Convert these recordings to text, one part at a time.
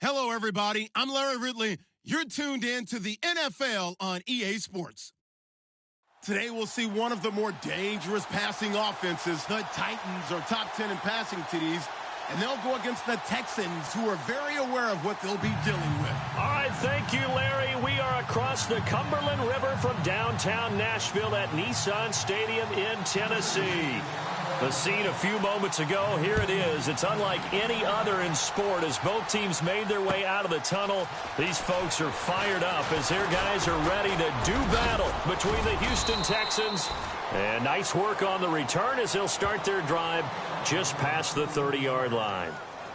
Hello, everybody. I'm Larry Ridley. You're tuned in to the NFL on EA Sports. Today, we'll see one of the more dangerous passing offenses. The Titans are top 10 in passing TDs, and they'll go against the Texans, who are very aware of what they'll be dealing with. All right, thank you, Larry. We are across the Cumberland River from downtown Nashville at Nissan Stadium in Tennessee. The scene a few moments ago, here it is. It's unlike any other in sport. As both teams made their way out of the tunnel, these folks are fired up as their guys are ready to do battle between the Houston Texans. And nice work on the return as they'll start their drive just past the 30-yard line.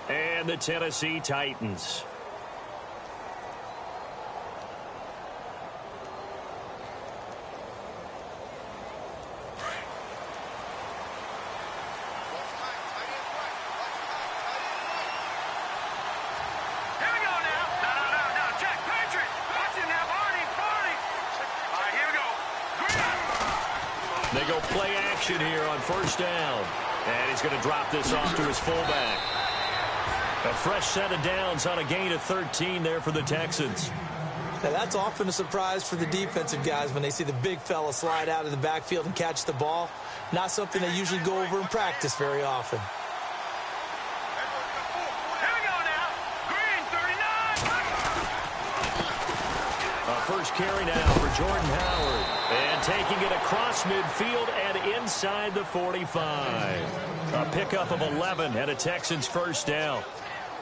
And the Tennessee Titans. They go play action here on first down. And he's going to drop this off to his fullback. A fresh set of downs on a gain of 13 there for the Texans. Now that's often a surprise for the defensive guys when they see the big fella slide out of the backfield and catch the ball. Not something they usually go over in practice very often. First carry now for Jordan Howard. And taking it across midfield and inside the 45. A pickup of 11 and a Texans first down.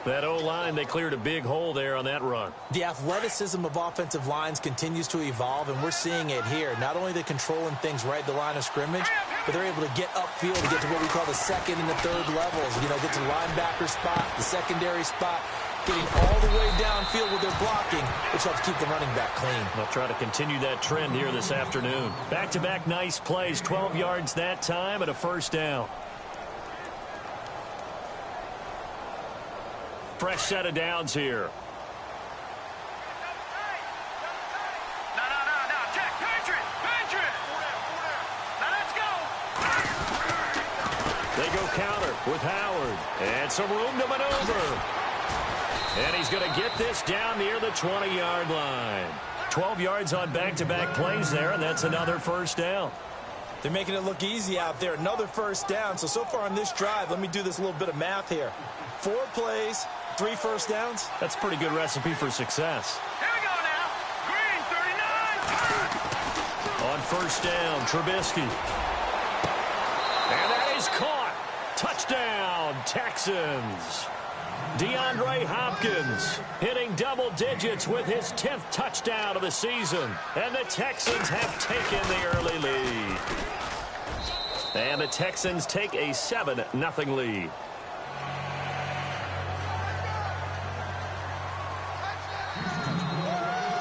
That O-line, they cleared a big hole there on that run. The athleticism of offensive lines continues to evolve, and we're seeing it here. Not only are they controlling things right at the line of scrimmage, but they're able to get upfield to get to what we call the second and the third levels. You know, get to the linebacker spot, the secondary spot, getting all the way downfield with their blocking, which helps keep the running back clean. They'll try to continue that trend here this afternoon. Back-to-back nice plays, 12 yards that time and a first down. Fresh set of downs here. They go counter with Howard. And some room to maneuver. And he's going to get this down near the 20-yard line. 12 yards on back-to-back plays there, and that's another first down. They're making it look easy out there. Another first down. So far on this drive, let me do this little bit of math here. 4 plays, 3 first downs. That's a pretty good recipe for success. Here we go now. Green, 39. On first down, Trubisky. And that is caught. Touchdown, Texans. DeAndre Hopkins hitting double digits with his 10th touchdown of the season. And the Texans have taken the early lead. And the Texans take a 7-0 lead.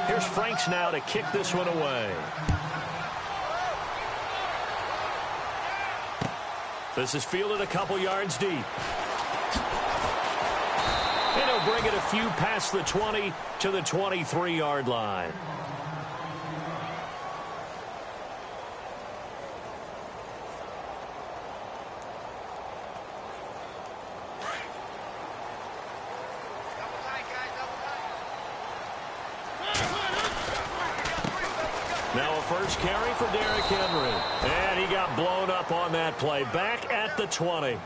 Here's Franks now to kick this one away. This is fielded a couple yards deep. And he'll bring it a few past the 20 to the 23-yard line. Now a first carry for Derrick Henry. And he got blown up on that play. Back at the 20.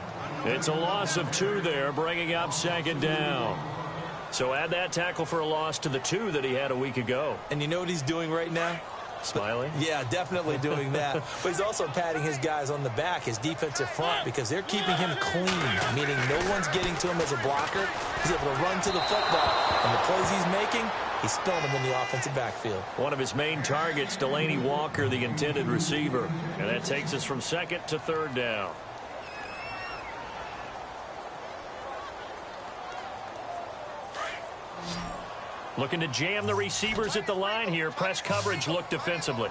It's a loss of 2 there, bringing up second down. So add that tackle for a loss to the 2 that he had a week ago. And you know what he's doing right now? Smiling? Yeah, definitely doing that. But he's also patting his guys on the back, his defensive front, because they're keeping him clean, meaning no one's getting to him as a blocker. He's able to run to the football, and the plays he's making, he's spilling them in the offensive backfield. One of his main targets, Delaney Walker, the intended receiver. And that takes us from second to third down. Looking to jam the receivers at the line here. Press coverage look defensively.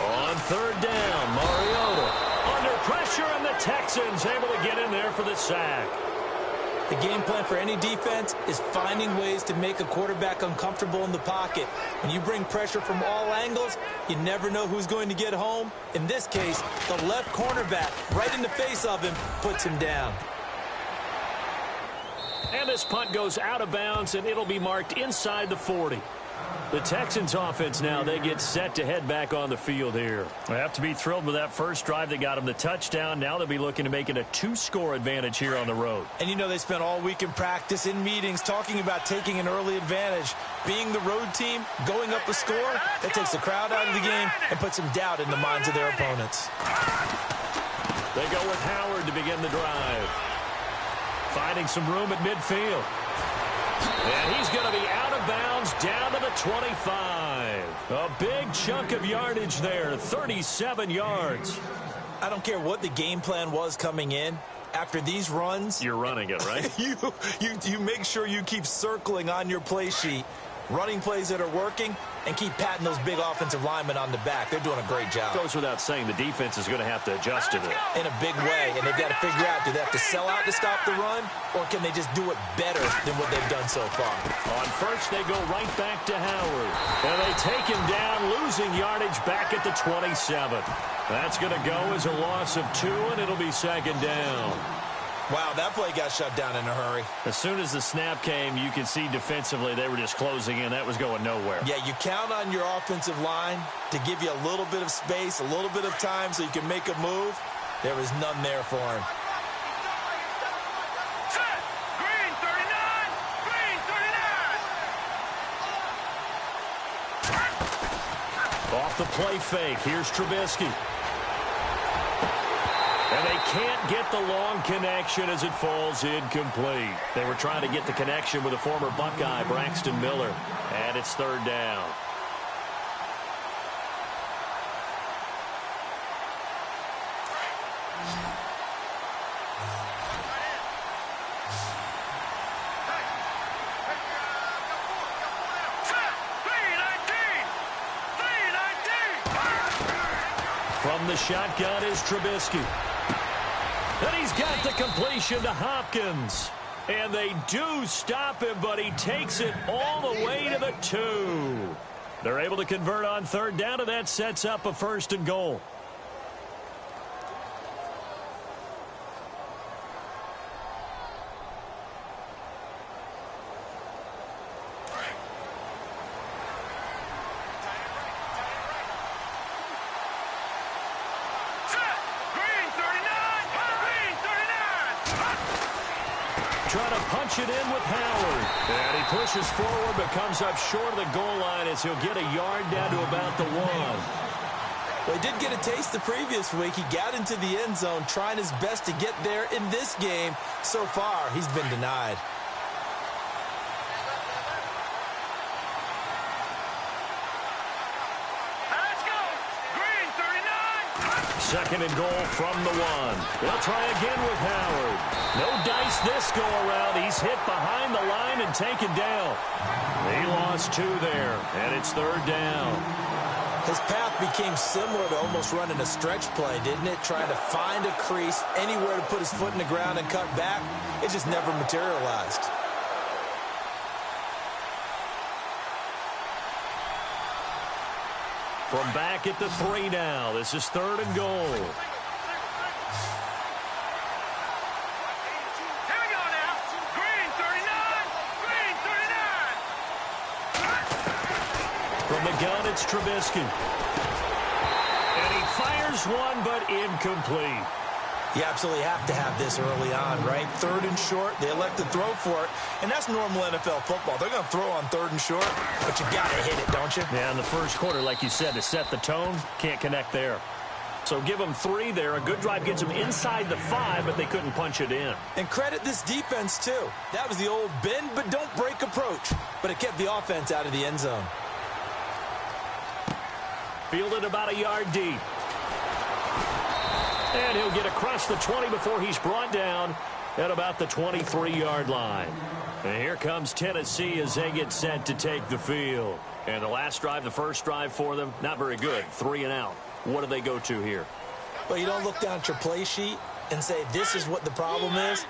On third down, Mariota under pressure, and the Texans able to get in there for the sack. The game plan for any defense is finding ways to make a quarterback uncomfortable in the pocket. When you bring pressure from all angles, you never know who's going to get home. In this case, the left cornerback, right in the face of him, puts him down. And this punt goes out of bounds, and it'll be marked inside the 40. The Texans offense now, they get set to head back on the field here. They have to be thrilled with that first drive that got them the touchdown. Now they'll be looking to make it a 2-score advantage here on the road. And you know they spent all week in practice, in meetings, talking about taking an early advantage. Being the road team, going up a score, that takes the crowd out of the game and puts some doubt in the minds of their opponents. They go with Howard to begin the drive. Finding some room at midfield. And he's going to be out of bounds down to the 25. A big chunk of yardage there, 37 yards. I don't care what the game plan was coming in. After these runs, you're running it, right? you make sure you keep circling on your play sheet, running plays that are working, and keep patting those big offensive linemen on the back. They're doing a great job. Goes without saying, the defense is going to have to adjust to this. In a big way, and they've got to figure out, do they have to sell out to stop the run, or can they just do it better than what they've done so far? On first, they go right back to Howard. And they take him down, losing yardage back at the 27. That's going to go as a loss of 2, and it'll be second down. Wow, that play got shut down in a hurry. As soon as the snap came, you could see defensively they were just closing in. That was going nowhere. Yeah, you count on your offensive line to give you a little bit of space, a little bit of time so you can make a move. There was none there for him. Green 39! Green 39! Off the play fake, here's Trubisky. And they can't get the long connection as it falls incomplete. They were trying to get the connection with a former Buckeye, Braxton Miller. And it's third down. From the shotgun is Trubisky. And he's got the completion to Hopkins. And they do stop him, but he takes it all the way to the 2. They're able to convert on third down, and that sets up a 1st and goal. Trying to punch it in with Howard. And he pushes forward but comes up short of the goal line as he'll get a yard down to about the 1. Well, he did get a taste the previous week. He got into the end zone trying his best to get there in this game. So far, he's been denied. Let's go! Green 39! Second and goal from the 1. They'll try again with Howard. No dice this go around. He's hit behind the line and taken down. He lost 2 there, and it's third down. His path became similar to almost running a stretch play, didn't it? Trying to find a crease, anywhere to put his foot in the ground and cut back. It just never materialized. From back at the 3 now. This is third and goal. Here we go now. Green 39! Green 39! From the gun, it's Trubisky. And he fires one, but incomplete. You absolutely have to have this early on, right? Third and short, they elect to throw for it, and that's normal NFL football. They're going to throw on third and short, but you got to hit it, don't you? Yeah, in the first quarter, like you said, to set the tone, can't connect there. So give them 3 there. A good drive gets them inside the 5, but they couldn't punch it in. And credit this defense, too. That was the old bend but don't break approach, but it kept the offense out of the end zone. Fielded about a yard deep. And he'll get across the 20 before he's brought down at about the 23-yard line. And here comes Tennessee as they get set to take the field. And the last drive, the first drive for them, not very good. 3 and out. What do they go to here? Well, you don't look down at your play sheet and say, this is what the problem is.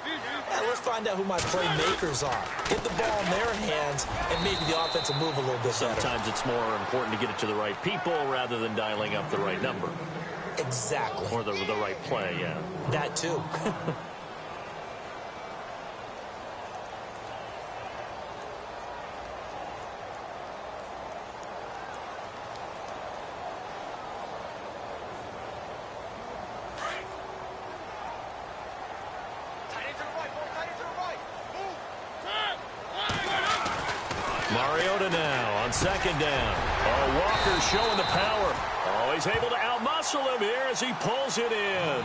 let's find out who my playmakers are. Get the ball in their hands and maybe the offense will move a little bit better. Sometimes it's more important to get it to the right people rather than dialing up the right number. Exactly. Or the right play, yeah. That too. Mariota now on second down. Oh, Walker showing the power. Oh, he's able to outmuscle him here as he pulls it in.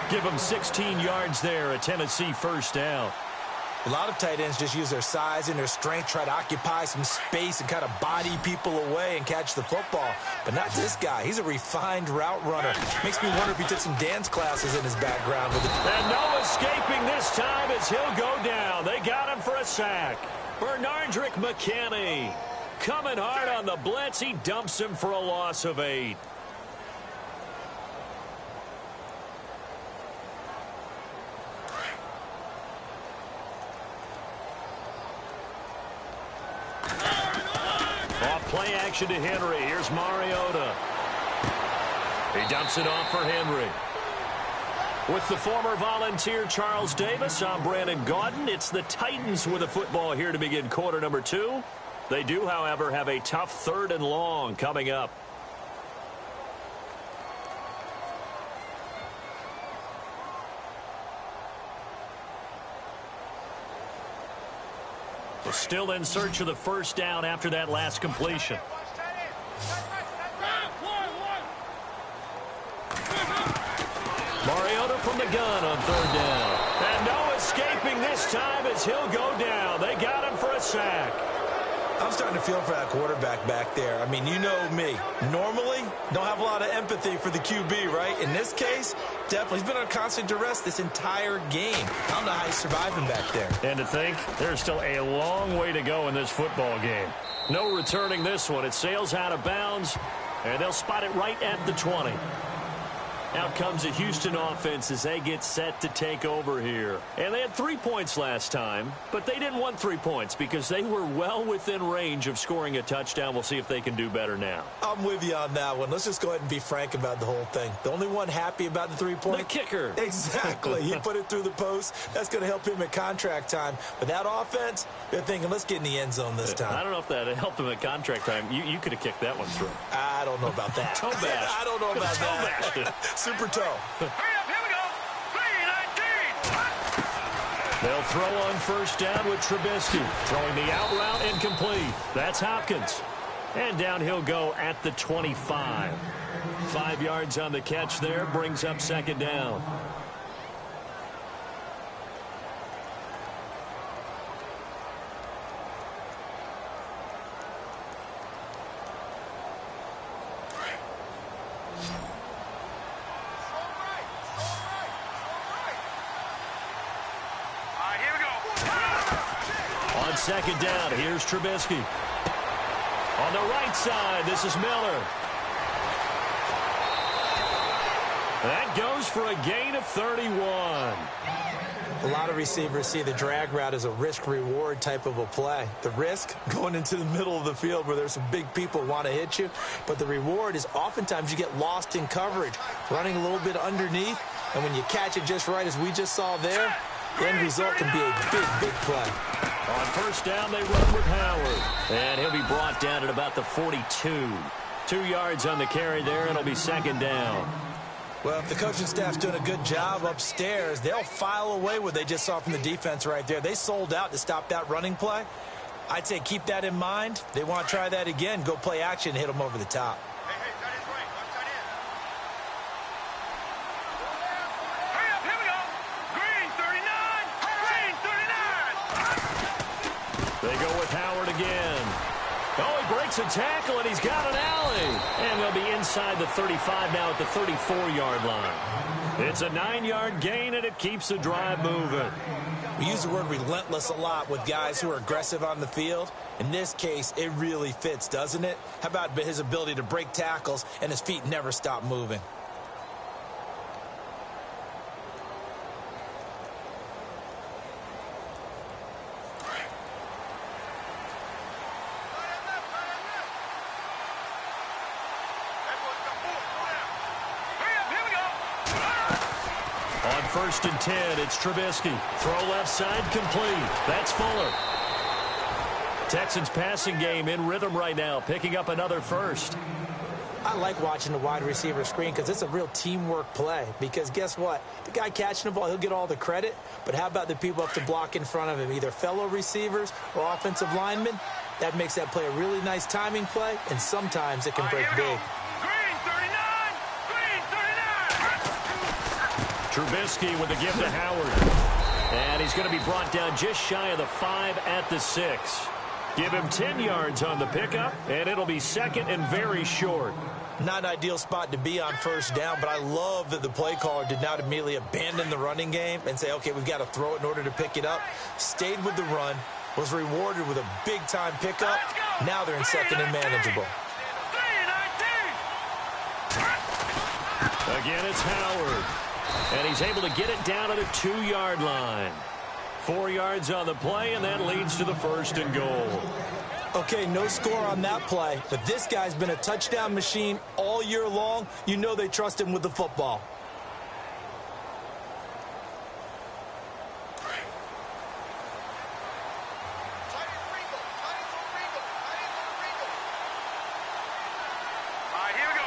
Give him 16 yards there, a Tennessee first down. A lot of tight ends just use their size and their strength, try to occupy some space and kind of body people away and catch the football. But not this guy. He's a refined route runner. Makes me wonder if he took some dance classes in his background. And no escaping this time as he'll go down. They got him for a sack. Bernardrick McKinney coming hard on the blitz. He dumps him for a loss of 8. Off play action to Henry. Here's Mariota. He dumps it off for Henry. With the former Volunteer Charles Davis, I'm Brandon Gaudin. It's the Titans with the football here to begin quarter number 2. They do, however, have a tough 3rd and long coming up. We're still in search of the first down after that last completion. Mariota from the gun on 3rd down. And no escaping this time as he'll go down. They got him for a sack. I'm starting to feel for that quarterback back there. I mean, you know me. Normally, don't have a lot of empathy for the QB, right? In this case, definitely. He's been on constant duress this entire game. I don't know how he's surviving back there. And to think, there's still a long way to go in this football game. No returning this one. It sails out of bounds, and they'll spot it right at the 20. Out comes the Houston offense as they get set to take over here. And they had 3 points last time, but they didn't want 3 points because they were well within range of scoring a touchdown. We'll see if they can do better now. I'm with you on that one. Let's just go ahead and be frank about the whole thing. The only one happy about the 3-point? The kicker. Exactly. He put it through the post. That's going to help him at contract time. But that offense, they're thinking, let's get in the end zone this time. I don't know if that helped him at contract time. You could have kicked that one through. I don't know about that. Toe bash. I don't know about that. Super toe. Hurry up, here we go. 3-19. They'll throw on first down with Trubisky. Throwing the out route incomplete. That's Hopkins. And down he'll go at the 25. 5 yards on the catch there. Brings up second down. Second down. Here's Trubisky. On the right side, this is Miller. That goes for a gain of 31. A lot of receivers see the drag route as a risk-reward type of a play. The risk, going into the middle of the field where there's some big people want to hit you. But the reward is oftentimes you get lost in coverage, running a little bit underneath. And when you catch it just right, as we just saw there, the end result can be a big, big play. On first down, they run with Howard. And he'll be brought down at about the 42. 2 yards on the carry there, and it'll be second down. Well, if the coaching staff's doing a good job upstairs, they'll file away what they just saw from the defense right there. They sold out to stop that running play. I'd say keep that in mind. They want to try that again. Go play action and hit them over the top. They go with Howard again. Oh, he breaks a tackle, and he's got an alley. And they'll be inside the 35 now at the 34-yard line. It's a 9-yard gain, and it keeps the drive moving. We use the word relentless a lot with guys who are aggressive on the field. In this case, it really fits, doesn't it? How about his ability to break tackles and his feet never stop moving? first and 10. It's Trubisky. Throw left side complete. That's Fuller. Texans passing game in rhythm right now, picking up another first. I like watching the wide receiver screen because it's a real teamwork play. Because guess what? The guy catching the ball, he'll get all the credit. But how about the people up to block in front of him, either fellow receivers or offensive linemen? That makes that play a really nice timing play, and sometimes it can break big. Green 39! Green 39! Trubisky with the give to Howard. And he's going to be brought down just shy of the 5 at the 6. Give him 10 yards on the pickup, and it'll be second and very short. Not an ideal spot to be on first down, but I love that the play caller did not immediately abandon the running game and say, okay, we've got to throw it in order to pick it up. Stayed with the run, was rewarded with a big-time pickup. Now they're in second and manageable. Again, it's Howard. And he's able to get it down to the 2-yard line. 4 yards on the play, and that leads to the first and goal. Okay, no score on that play, but this guy's been a touchdown machine all year long. You know they trust him with the football. All right, here we go.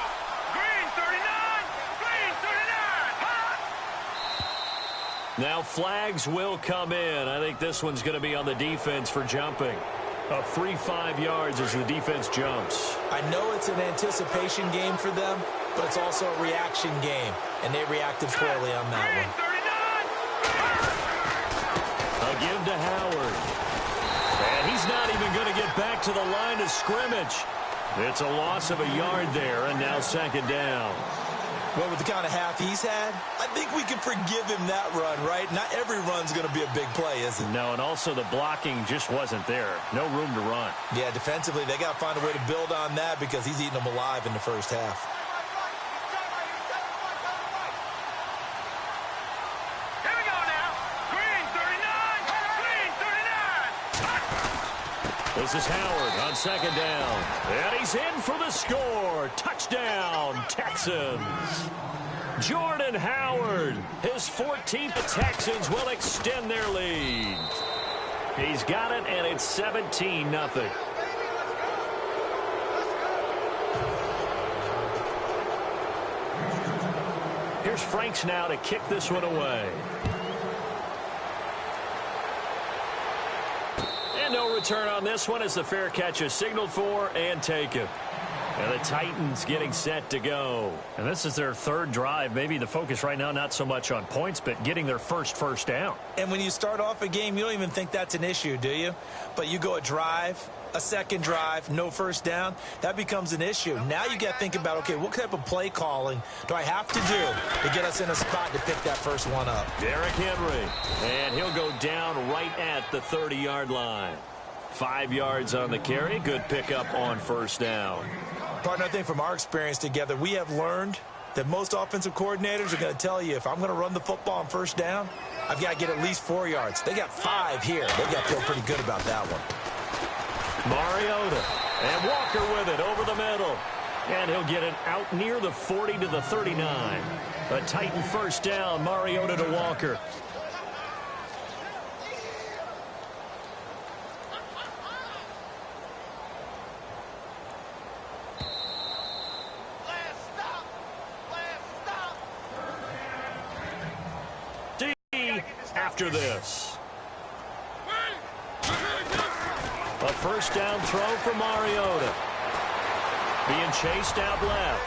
Green 39! Green 39! Hot! Now flags will come in. I think this one's going to be on the defense for jumping. A free 5 yards as the defense jumps. I know it's an anticipation game for them, but it's also a reaction game, and they reacted poorly on that one. A give to Howard. And he's not even going to get back to the line of scrimmage. It's a loss of a yard there, and now second down. Well, with the kind of half he's had, I think we can forgive him that run, right? Not every run's going to be a big play, is it? No, and also the blocking just wasn't there. No room to run. Yeah, defensively, they got to find a way to build on that because he's eating them alive in the first half. Here we go now. Green 39! Green 39! This is Howard on second down. And he's in for the score. Touchdown, Texans. Jordan Howard, his 14th. The Texans will extend their lead. He's got it, and it's 17-0. Here's Franks now to kick this one away. And no return on this one as the fair catch is signaled for and taken. And the Titans getting set to go. And this is their third drive. Maybe the focus right now not so much on points, but getting their first down. And when you start off a game, you don't even think that's an issue, do you? But you go a drive, a second drive, no first down, that becomes an issue. Now you got to think about, okay, what type of play calling do I have to do to get us in a spot to pick that first one up? Derrick Henry. And he'll go down right at the 30-yard line. 5 yards on the carry. Good pickup on first down. Partner, I think from our experience together, we have learned that most offensive coordinators are going to tell you if I'm going to run the football on first down, I've got to get at least 4 yards. They got 5 here. They got to feel pretty good about that one. Mariota. And Walker with it over the middle. And he'll get it out near the 40 to the 39. A Titan first down. Mariota to Walker. After this. A first down throw for Mariota. Being chased out left.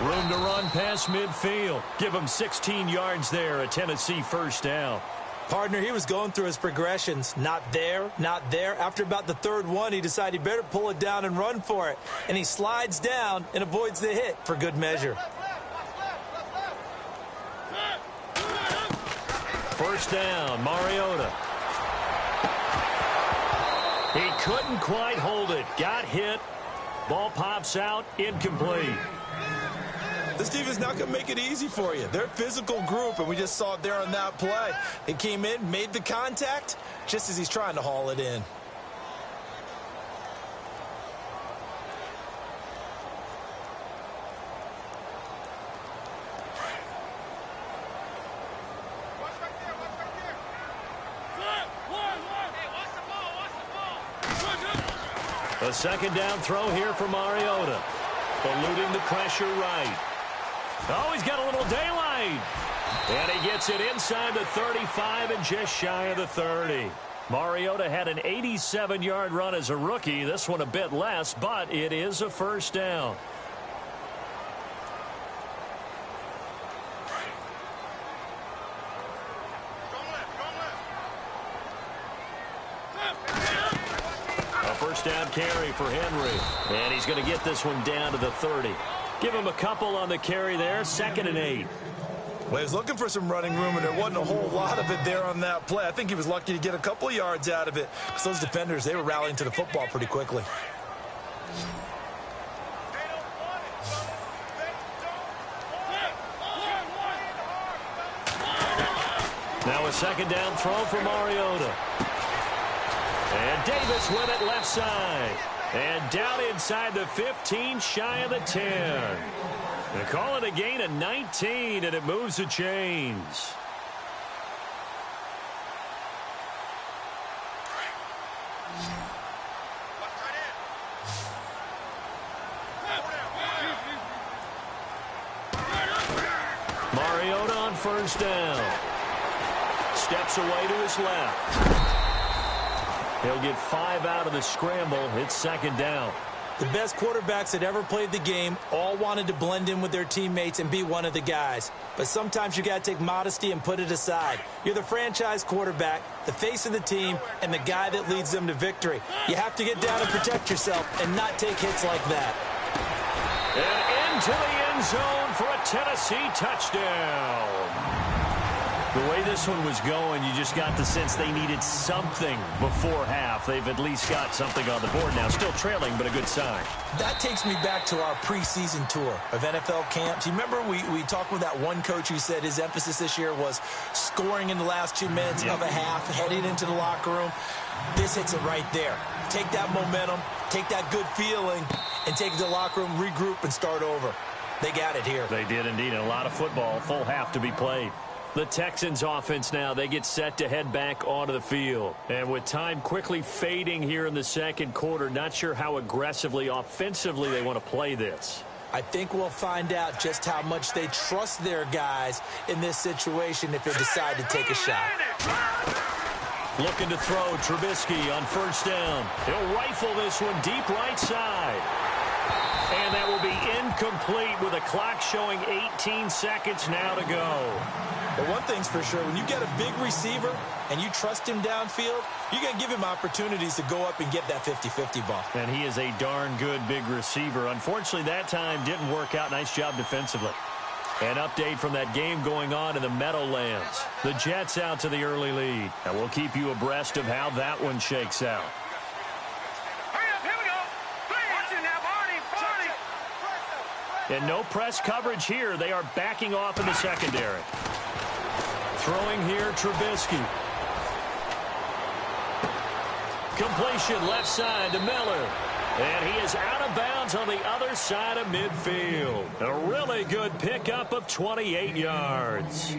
Room to run past midfield. Give him 16 yards there. A Tennessee first down. Partner, he was going through his progressions. Not there, not there. After about the third one, he decided he better pull it down and run for it. And he slides down and avoids the hit for good measure. First down, Mariota. He couldn't quite hold it. Got hit. Ball pops out. Incomplete. This team is not going to make it easy for you. They're a physical group, and we just saw it there on that play. It came in, made the contact, just as he's trying to haul it in. A second down throw here for Mariota. Eluding the pressure right. Oh, he's got a little daylight. And he gets it inside the 35 and just shy of the 30. Mariota had an 87-yard run as a rookie. This one a bit less, but it is a first down. A first down carry for Henry. And he's going to get this one down to the 30. Give him a couple on the carry there. 2nd and 8. Well, he was looking for some running room, and there wasn't a whole lot of it there on that play. I think he was lucky to get a couple of yards out of it, because those defenders, they were rallying to the football pretty quickly. Now a second down throw for Mariota. And Davis with it left side. And down inside the 15, shy of the 10. They call it a gain of 19, and it moves the chains. Mariota on first down. Steps away to his left. He'll get 5 out of the scramble. It's second down. The best quarterbacks that ever played the game all wanted to blend in with their teammates and be one of the guys. But sometimes you got to take modesty and put it aside. You're the franchise quarterback, the face of the team, and the guy that leads them to victory. You have to get down and protect yourself and not take hits like that. And into the end zone for a Tennessee touchdown. The way this one was going, you just got the sense they needed something before half. They've at least got something on the board now. Still trailing, but a good sign. That takes me back to our preseason tour of NFL camps. You remember we talked with that one coach who said his emphasis this year was scoring in the last 2 minutes of a half, heading into the locker room. This hits it right there. Take that momentum, take that good feeling, and take it to the locker room, regroup, and start over. They got it here. They did indeed. And a lot of football, full half to be played. The Texans offense now, they get set to head back onto the field. And with time quickly fading here in the second quarter, not sure how aggressively, offensively they want to play this. I think we'll find out just how much they trust their guys in this situation if they decide to take a shot. Looking to throw, Trubisky on first down. He'll rifle this one deep right side. And that will be incomplete with a clock showing 18 seconds now to go. But one thing's for sure, when you get a big receiver and you trust him downfield, you're going to give him opportunities to go up and get that 50-50 ball. And he is a darn good big receiver. Unfortunately, that time didn't work out. Nice job defensively. An update from that game going on in the Meadowlands. The Jets out to the early lead. And we'll keep you abreast of how that one shakes out. And no press coverage here. They are backing off in the secondary. Throwing here, Trubisky. Completion left side to Miller. And he is out of bounds on the other side of midfield. A really good pickup of 28 yards.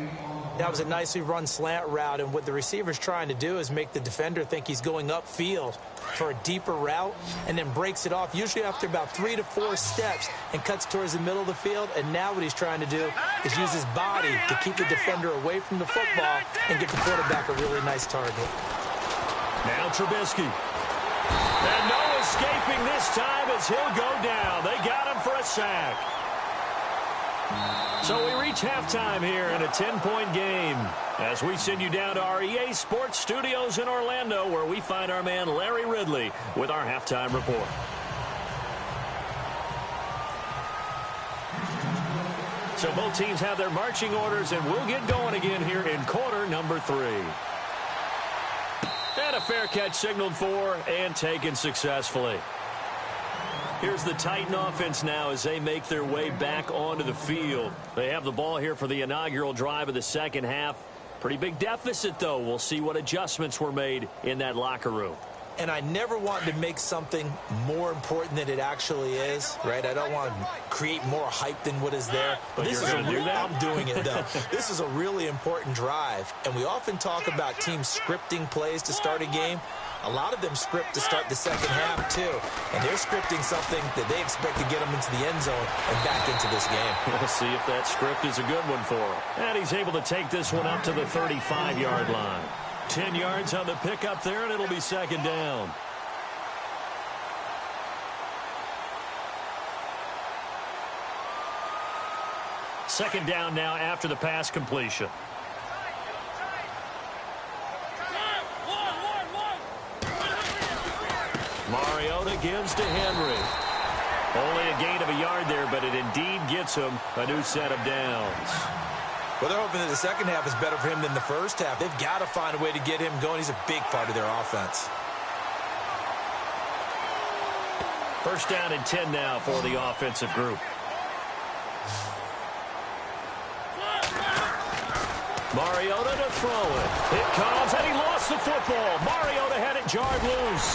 That was a nicely run slant route, and what the receiver's trying to do is make the defender think he's going upfield for a deeper route and then breaks it off, usually after about 3 to 4 steps, and cuts towards the middle of the field. And now what he's trying to do is use his body to keep the defender away from the football and get the quarterback a really nice target. Now Trubisky. And no escaping this time as he'll go down. They got him for a sack. So we reach halftime here in a 10-point game as we send you down to our EA Sports Studios in Orlando, where we find our man Larry Ridley with our halftime report. So both teams have their marching orders, and we'll get going again here in quarter number 3. And a fair catch signaled for and taken successfully. Here's the Titan offense now as they make their way back onto the field. They have the ball here for the inaugural drive of the second half. Pretty big deficit, though. We'll see what adjustments were made in that locker room. and I never want to make something more important than it actually is, right? I don't want to create more hype than what is there. But this you're is going to do that? I'm doing it, though. This is a really important drive, and we often talk about teams scripting plays to start a game. A lot of them script to start the second half, too. And they're scripting something that they expect to get them into the end zone and back into this game. We'll see if that script is a good one for him. And he's able to take this one up to the 35-yard line. 10 yards on the pickup there, and it'll be second down. Second down now after the pass completion. Mariota gives to Henry. Only a gain of a yard there, but it indeed gets him a new set of downs. Well, they're hoping that the second half is better for him than the first half. They've got to find a way to get him going. He's a big part of their offense. First down and 10 now for the offensive group. Mariota to throw it. It comes, and he lost the football. Mariota had it jarred loose.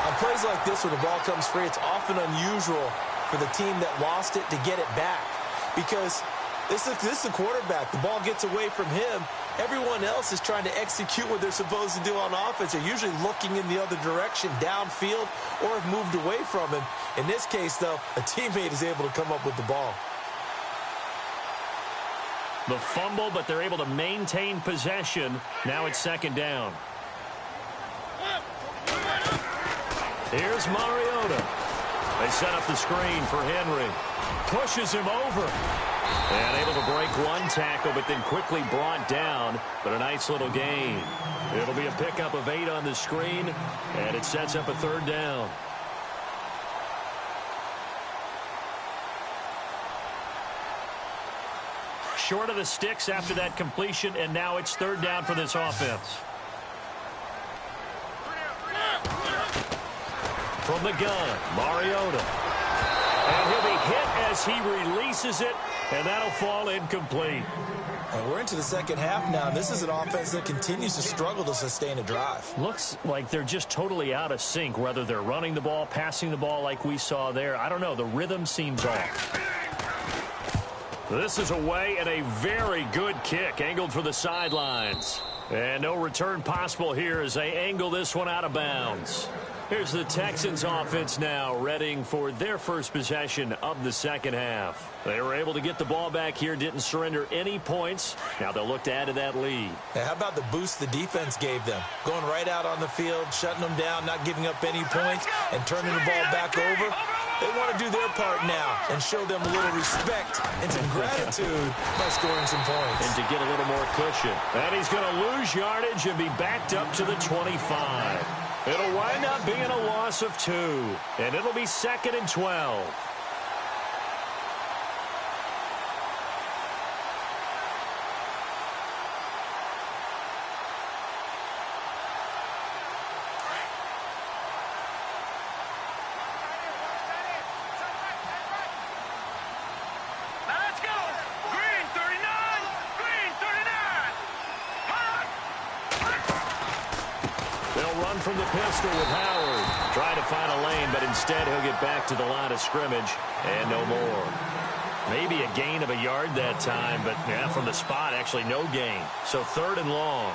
On plays like this where the ball comes free, it's often unusual for the team that lost it to get it back. Because this is the quarterback. The ball gets away from him. Everyone else is trying to execute what they're supposed to do on offense. They're usually looking in the other direction, downfield, or have moved away from him. In this case, though, a teammate is able to come up with the ball. The fumble, but they're able to maintain possession. Now it's second down. Here's Mariota. They set up the screen for Henry. Pushes him over. And able to break one tackle, but then quickly brought down. But a nice little gain. It'll be a pickup of 8 on the screen, and it sets up a third down. Short of the sticks after that completion, and now it's third down for this offense. From the gun, Mariota. And he'll be hit as he releases it, and that'll fall incomplete. And we're into the second half now, and this is an offense that continues to struggle to sustain a drive. Looks like they're just totally out of sync, whether they're running the ball, passing the ball like we saw there. I don't know. The rhythm seems off. This is away, and a very good kick angled for the sidelines. And no return possible here as they angle this one out of bounds. Here's the Texans offense now, readying for their first possession of the second half. They were able to get the ball back here, didn't surrender any points. Now they'll look to add to that lead. Now, how about the boost the defense gave them? Going right out on the field, shutting them down, not giving up any points, and turning the ball back over. They want to do their part now and show them a little respect and some gratitude by scoring some points. And to get a little more cushion. And he's going to lose yardage and be backed up to the 25. It'll wind up being a loss of 2. And it'll be second and 12. From the pistol with Howard. Trying to find a lane, but instead he'll get back to the line of scrimmage and no more. Maybe a gain of a yard that time, but yeah, from the spot, actually no gain. So third and long.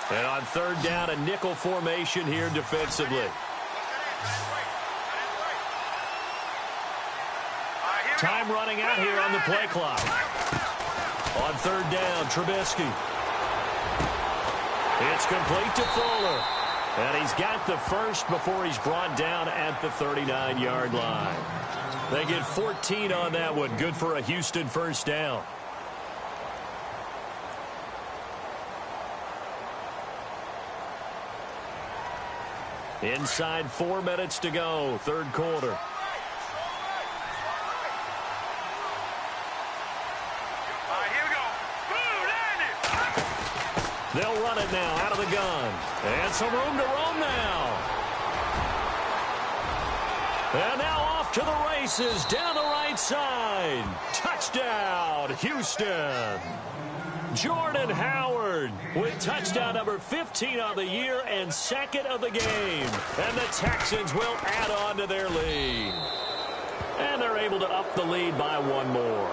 And on third down, a nickel formation here defensively. Time running out here on the play clock. On third down, Trubisky. It's complete to Fuller. And he's got the first before he's brought down at the 39-yard line. They get 14 on that one. Good for a Houston first down. Inside 4 minutes to go, third quarter. Here we go. Blue, They'll run it now out of the gun. And some room to roam now. And now off to the races down the right side. Touchdown, Houston. Jordan Howard with touchdown number 15 on the year and second of the game. And the Texans will add on to their lead. And they're able to up the lead by one more.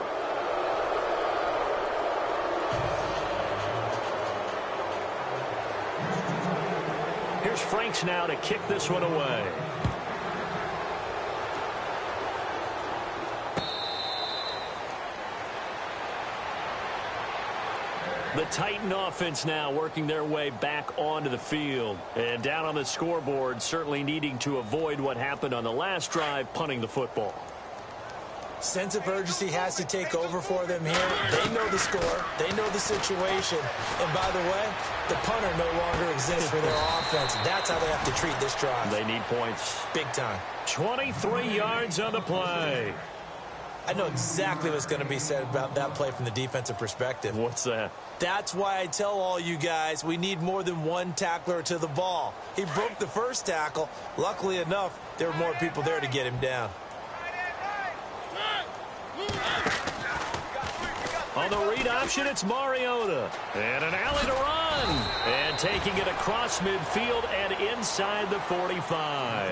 Here's Franks now to kick this one away. The Titan offense now working their way back onto the field. And down on the scoreboard, certainly needing to avoid what happened on the last drive, punting the football. Sense of urgency has to take over for them here. They know the score. They know the situation. And by the way, the punter no longer exists for their offense. That's how they have to treat this drive. They need points. Big time. 23 yards on the play. I know exactly what's going to be said about that play from the defensive perspective. What's that? That's why I tell all you guys we need more than one tackler to the ball. He broke the first tackle. Luckily enough, there were more people there to get him down. On the read option, it's Mariota. And an alley to run. And taking it across midfield and inside the 45.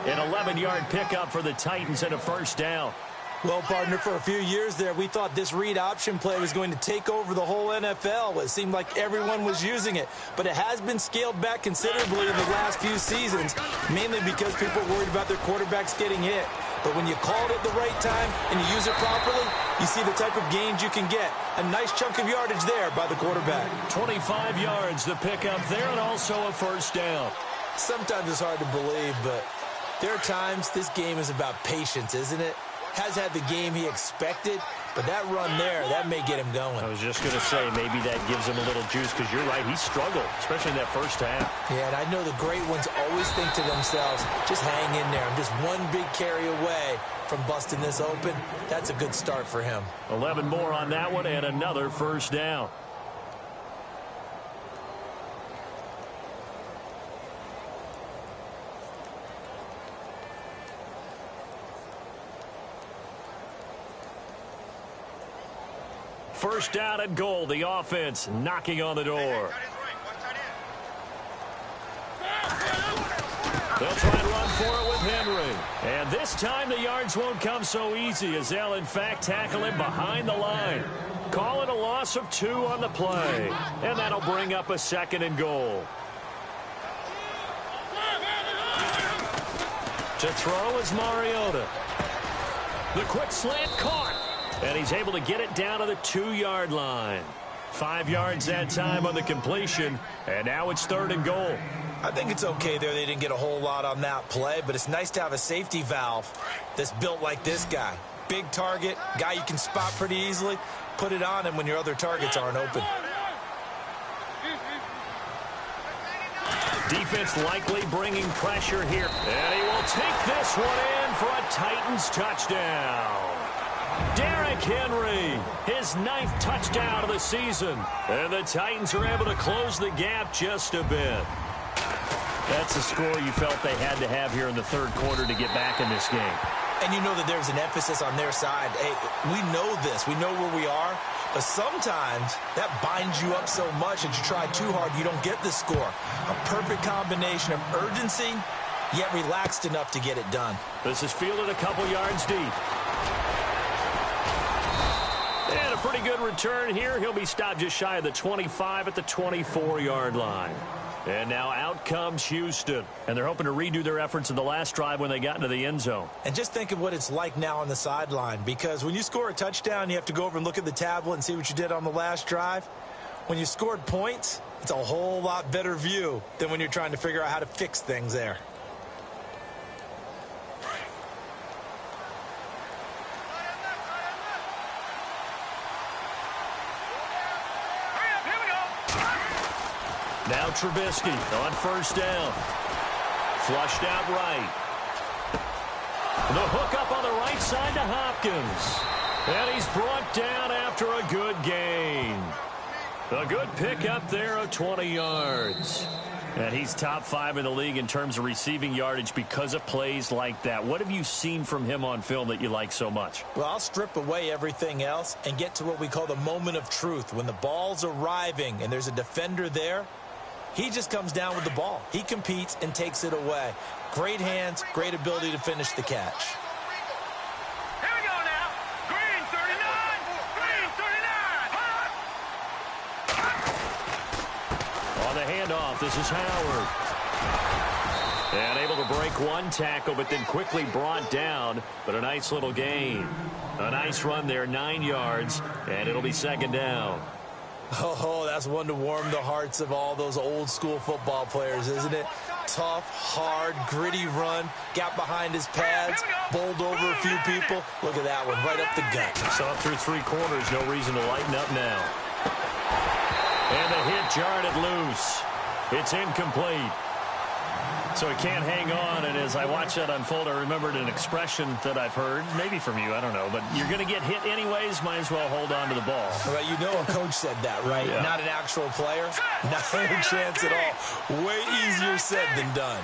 An 11-yard pickup for the Titans and a first down. Well, partner, for a few years there, we thought this read option play was going to take over the whole NFL. It seemed like everyone was using it. But it has been scaled back considerably in the last few seasons, mainly because people are worried about their quarterbacks getting hit. But when you call it at the right time and you use it properly, you see the type of gains you can get. A nice chunk of yardage there by the quarterback. 25 yards, the pickup there, and also a first down. Sometimes it's hard to believe, but there are times this game is about patience, isn't it? Has had the game he expected, but that run there, that may get him going. I was just going to say, maybe that gives him a little juice, because you're right, he struggled, especially in that first half. Yeah, and I know the great ones always think to themselves, just hang in there. I'm just one big carry away from busting this open. That's a good start for him. 11 more on that one, and another first down. First down and goal. The offense knocking on the door. They'll try and run for it with Henry. And this time the yards won't come so easy, as they'll in fact tackle him behind the line. Call it a loss of 2 on the play. And that'll bring up a second and goal. To throw is Mariota. The quick slant caught. And he's able to get it down to the 2-yard line. 5 yards that time on the completion. And now it's third and goal. I think it's okay there. They didn't get a whole lot on that play, but it's nice to have a safety valve that's built like this guy. Big target, guy you can spot pretty easily. Put it on him when your other targets aren't open. Defense likely bringing pressure here. And he will take this one in for a Titans touchdown. Derrick Henry, his 9th touchdown of the season. And the Titans are able to close the gap just a bit. That's a score you felt they had to have here in the third quarter to get back in this game. And you know that there's an emphasis on their side. Hey, we know this. We know where we are. But sometimes that binds you up so much that you try too hard, you don't get the score. A perfect combination of urgency, yet relaxed enough to get it done. This is fielded a couple yards deep. And a pretty good return here. He'll be stopped just shy of the 25 at the 24-yard line. And now out comes Houston. And they're hoping to redo their efforts in the last drive when they got into the end zone. And just think of what it's like now on the sideline. Because when you score a touchdown, you have to go over and look at the tablet and see what you did on the last drive. When you scored points, it's a whole lot better view than when you're trying to figure out how to fix things there. Now Trubisky on first down. Flushed out right. The hook up on the right side to Hopkins. And he's brought down after a good gain. A good pickup there of 20 yards. And he's top 5 in the league in terms of receiving yardage because of plays like that. What have you seen from him on film that you like so much? Well, I'll strip away everything else and get to what we call the moment of truth. When the ball's arriving and there's a defender there, he just comes down with the ball. He competes and takes it away. Great hands, great ability to finish the catch. Here we go now. Green 39. Green 39. On the handoff, this is Howard. And able to break one tackle, but then quickly brought down. But a nice little gain. A nice run there, 9 yards, and it'll be second down. Oh, that's one to warm the hearts of all those old school football players, isn't it? Tough, hard, gritty run, got behind his pads, bowled over a few people. Look at that one, right up the gut. So up through 3 quarters, no reason to lighten up now. And the hit jarred it loose. It's incomplete. So he can't hang on, and as I watch that unfold, I remembered an expression that I've heard, maybe from you, I don't know, but you're going to get hit anyways, might as well hold on to the ball. Well, you know a coach said that, right? Yeah. Not an actual player. Not a chance at all. Way easier said than done.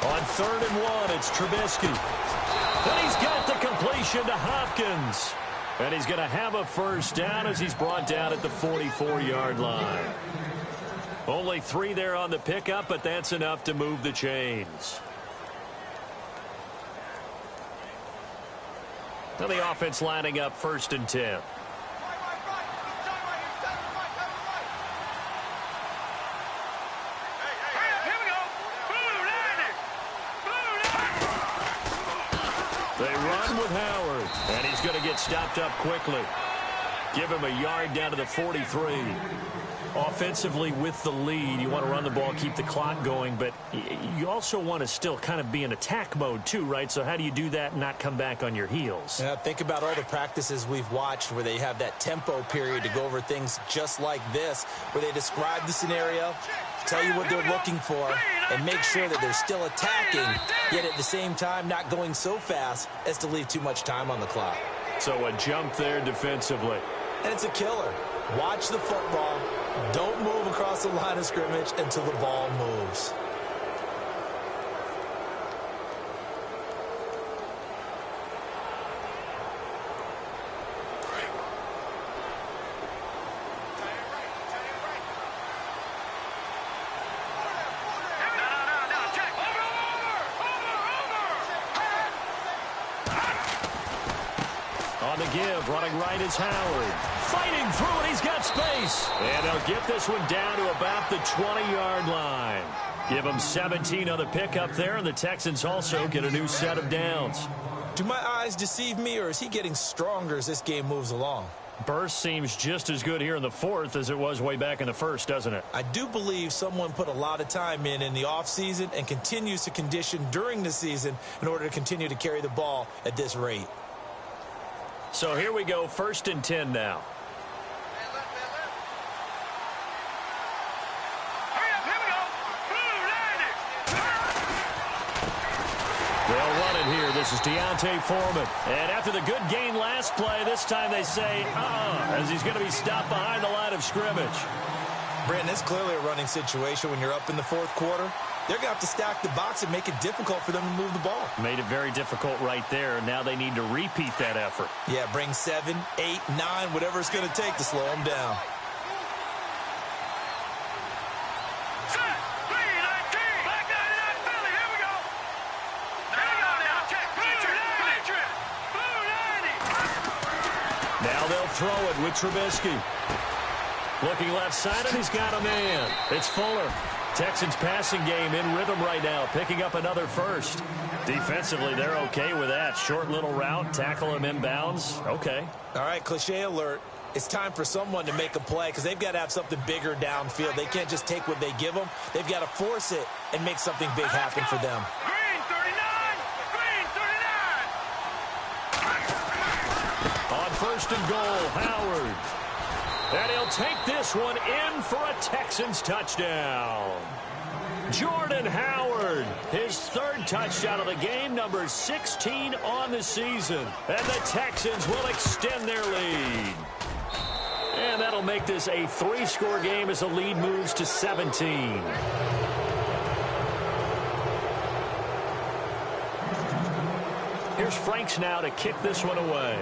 On 3rd and 1, it's Trubisky. And he's got the completion to Hopkins. And he's going to have a first down as he's brought down at the 44-yard line. Only 3 there on the pickup, but that's enough to move the chains. Now the offense lining up 1st and 10. Here we go. Blue 90. Blue 90. They run with Howard, and he's going to get stopped up quickly. Give him a yard down to the 43. Offensively with the lead, you want to run the ball, keep the clock going, but you also want to still kind of be in attack mode too, right? So how do you do that and not come back on your heels? Yeah, think about all the practices we've watched where they have that tempo period to go over things just like this, where they describe the scenario, tell you what they're looking for, and make sure that they're still attacking, yet at the same time not going so fast as to leave too much time on the clock. So a jump there defensively. And it's a killer. Watch the football. Don't move across the line of scrimmage until the ball moves. On the give, running right is Howard. Fighting through it, he's got space. And they'll get this one down to about the 20-yard line. Give them 17 on the pickup there, and the Texans also get a new set of downs. Do my eyes deceive me, or is he getting stronger as this game moves along? Burst seems just as good here in the 4th as it was way back in the 1st, doesn't it? I do believe someone put a lot of time in the offseason and continues to condition during the season in order to continue to carry the ball at this rate. So here we go, 1st and 10 now. They'll run it here. This is Deontay Foreman. And after the good gain last play, this time they say, as he's going to be stopped behind the line of scrimmage. Brandon, it's clearly a running situation when you're up in the 4th quarter. They're going to have to stack the box and make it difficult for them to move the ball. Made it very difficult right there. Now they need to repeat that effort. Yeah, bring 7, 8, 9, whatever it's going to take to slow them down. Now they'll throw it with Trubisky. Looking left-sided, he's got a man. It's Fuller. Texans passing game in rhythm right now, picking up another first. Defensively, they're okay with that. Short little route, tackle him inbounds. Okay. All right, cliche alert. It's time for someone to make a play because they've got to have something bigger downfield. They can't just take what they give them. They've got to force it and make something big happen for them. Green 39! Green 39! On 1st and goal, Howard. And he'll take this one in for a Texans touchdown. Jordan Howard, his third touchdown of the game, number 16 on the season. And the Texans will extend their lead. And that'll make this a 3-score game as the lead moves to 17. Here's Franks now to kick this one away.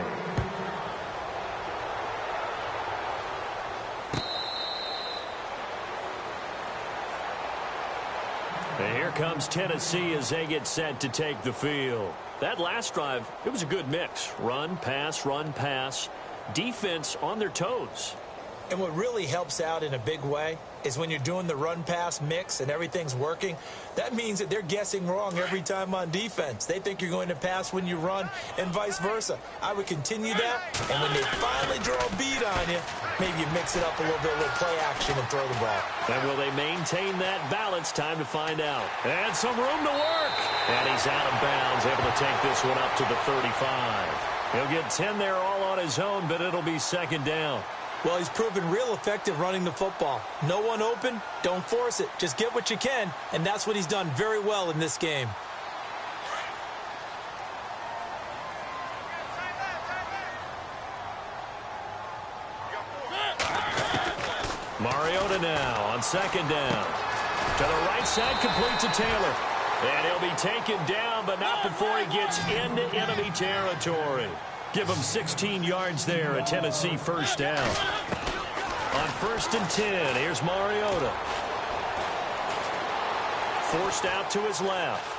And here comes Tennessee as they get set to take the field. That last drive, it was a good mix. Run, pass, defense on their toes. And what really helps out in a big way is when you're doing the run-pass mix and everything's working, that means that they're guessing wrong every time on defense. They think you're going to pass when you run and vice versa. I would continue that, and when they finally draw a beat on you, maybe you mix it up a little bit with play action and throw the ball. And will they maintain that balance? Time to find out. And some room to work. And he's out of bounds, able to take this one up to the 35. He'll get 10 there all on his own, but it'll be second down. Well, he's proven real effective running the football. No one open, don't force it. Just get what you can, and that's what he's done very well in this game. Mariota now on second down. To the right side, complete to Taylor. And he'll be taken down, but not before he gets into enemy territory. Give him 16 yards there, a Tennessee first down. On 1st and 10, here's Mariota. Forced out to his left.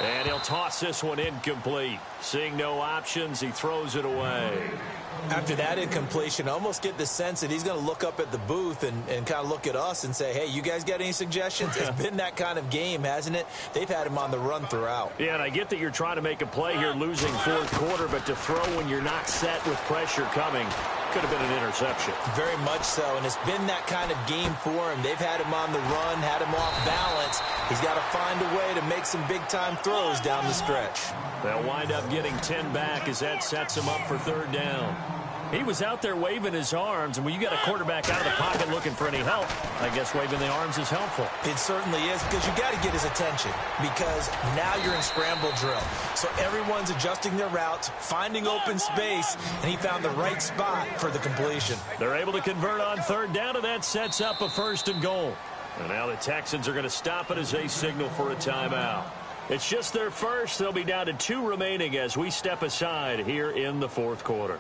And he'll toss this one incomplete. Seeing no options, he throws it away. After that incompletion, I almost get the sense that he's going to look up at the booth and kind of look at us and say, hey, you guys got any suggestions? It's been that kind of game, hasn't it? They've had him on the run throughout. Yeah, and I get that you're trying to make a play here, losing fourth quarter, but to throw when you're not set with pressure coming could have been an interception. Very much so, and it's been that kind of game for him. They've had him on the run, had him off balance. He's got to find a way to make some big-time throws down the stretch. They'll wind up getting 10 back as that sets him up for third down. He was out there waving his arms, and when you got a quarterback out of the pocket looking for any help, I guess waving the arms is helpful. It certainly is, because you got to get his attention, because now you're in scramble drill. So everyone's adjusting their routes, finding open space, and he found the right spot for the completion. They're able to convert on third down, and that sets up a 1st and goal. And now the Texans are going to stop it as they signal for a timeout. It's just their first. They'll be down to 2 remaining as we step aside here in the fourth quarter.